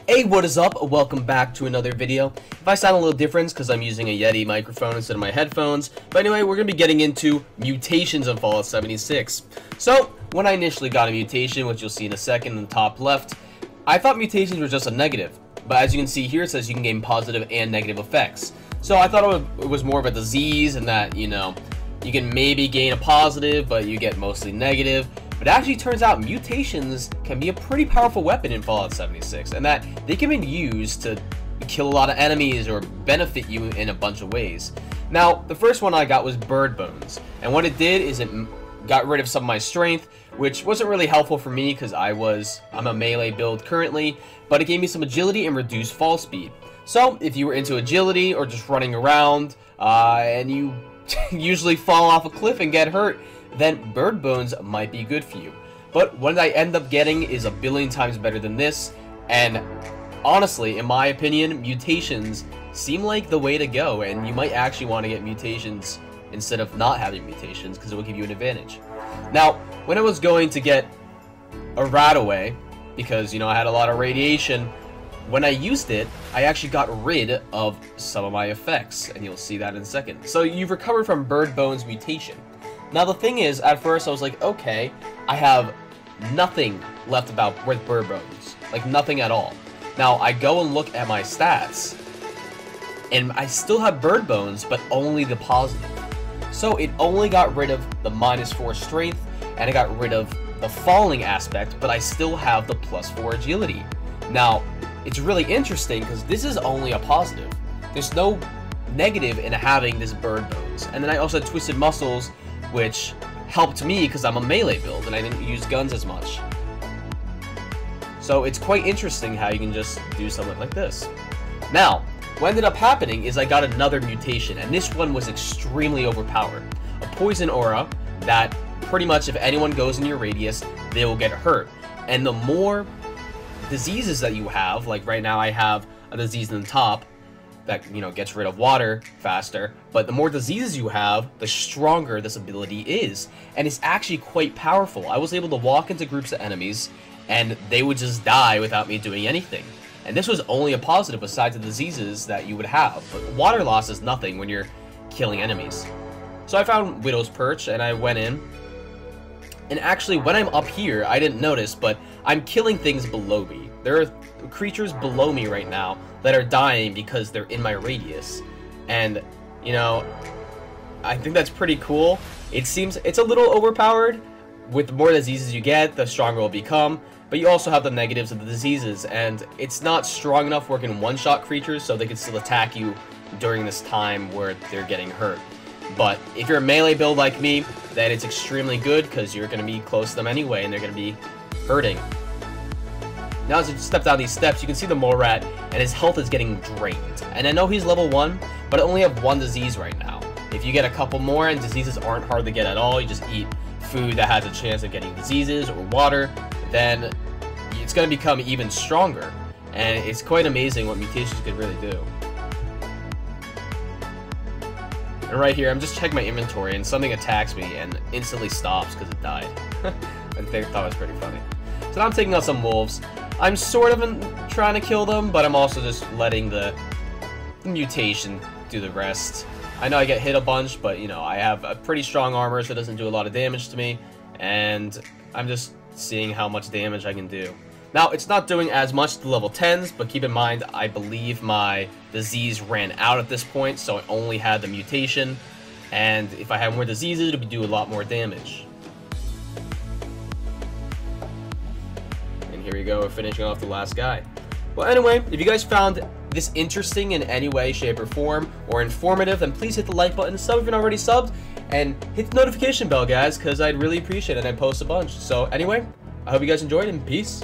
Hey, what is up? Welcome back to another video. If I sound a little different, because I'm using a Yeti microphone instead of my headphones. But anyway, we're going to be getting into mutations on Fallout 76. So, when I initially got a mutation, which you'll see in a second in the top left, I thought mutations were just a negative. But as you can see here, it says you can gain positive and negative effects. So I thought it was more of a disease and that, you know, you can maybe gain a positive, but you get mostly negative. But it actually turns out mutations can be a pretty powerful weapon in Fallout 76, and that they can be used to kill a lot of enemies or benefit you in a bunch of ways. Now, the first one I got was bird bones, and what it did is it got rid of some of my strength, which wasn't really helpful for me because I'm a melee build currently, but it gave me some agility and reduced fall speed. So, if you were into agility or just running around, and you usually fall off a cliff and get hurt, then bird bones might be good for you. But what I end up getting is a billion times better than this, and honestly, in my opinion, mutations seem like the way to go, and you might actually want to get mutations instead of not having mutations, because it will give you an advantage. Now, when I was going to get a rat away, because, you know, I had a lot of radiation, when I used it, I actually got rid of some of my effects, and you'll see that in a second. So you've recovered from bird bones mutation. Now the thing is, at first I was like, okay, I have nothing left with bird bones, like nothing at all. Now I go and look at my stats, and I still have bird bones, but only the positive. So it only got rid of the -4 strength, and it got rid of the falling aspect, but I still have the +4 agility. Now, it's really interesting because this is only a positive. There's no negative in having this bird bones. And then I also had twisted muscles, which helped me because I'm a melee build and I didn't use guns as much. So it's quite interesting how you can just do something like this. Now, what ended up happening is I got another mutation, and this one was extremely overpowered. A poison aura that pretty much if anyone goes in your radius, they will get hurt. And the more diseases that you have, like right now I have a disease in the top that, you know, gets rid of water faster, but the more diseases you have, the stronger this ability is, and it's actually quite powerful. I was able to walk into groups of enemies, and they would just die without me doing anything. And this was only a positive besides the diseases that you would have, but water loss is nothing when you're killing enemies. So I found Widow's Perch, and I went in, and actually when I'm up here, I didn't notice, but I'm killing things below me. There are creatures below me right now that are dying because they're in my radius. And, you know, I think that's pretty cool. It seems it's a little overpowered. With the more diseases you get, the stronger it will become. But you also have the negatives of the diseases, and it's not strong enough working one-shot creatures, so they can still attack you during this time where they're getting hurt. But if you're a melee build like me, then it's extremely good because you're going to be close to them anyway, and they're going to be hurting. Now as you step down these steps, you can see the mole rat, and his health is getting drained. And I know he's level 1, but I only have 1 disease right now. If you get a couple more, and diseases aren't hard to get at all, you just eat food that has a chance of getting diseases or water, then it's going to become even stronger. And it's quite amazing what mutations could really do. And right here, I'm just checking my inventory, and something attacks me and instantly stops because it died. I thought it was pretty funny. So now I'm taking out some wolves. I'm sort of trying to kill them, but I'm also just letting the mutation do the rest. I know I get hit a bunch, but, you know, I have a pretty strong armor, so it doesn't do a lot of damage to me, and I'm just seeing how much damage I can do. Now, it's not doing as much to level 10s, but keep in mind, I believe my disease ran out at this point, so I only had the mutation, and if I had more diseases, it would do a lot more damage. Here we go, we're finishing off the last guy. Well, anyway, if you guys found this interesting in any way, shape, or form, or informative, then please hit the like button, sub if you're not already subbed, and hit the notification bell, guys, because I'd really appreciate it, and I post a bunch. So anyway, I hope you guys enjoyed, and peace.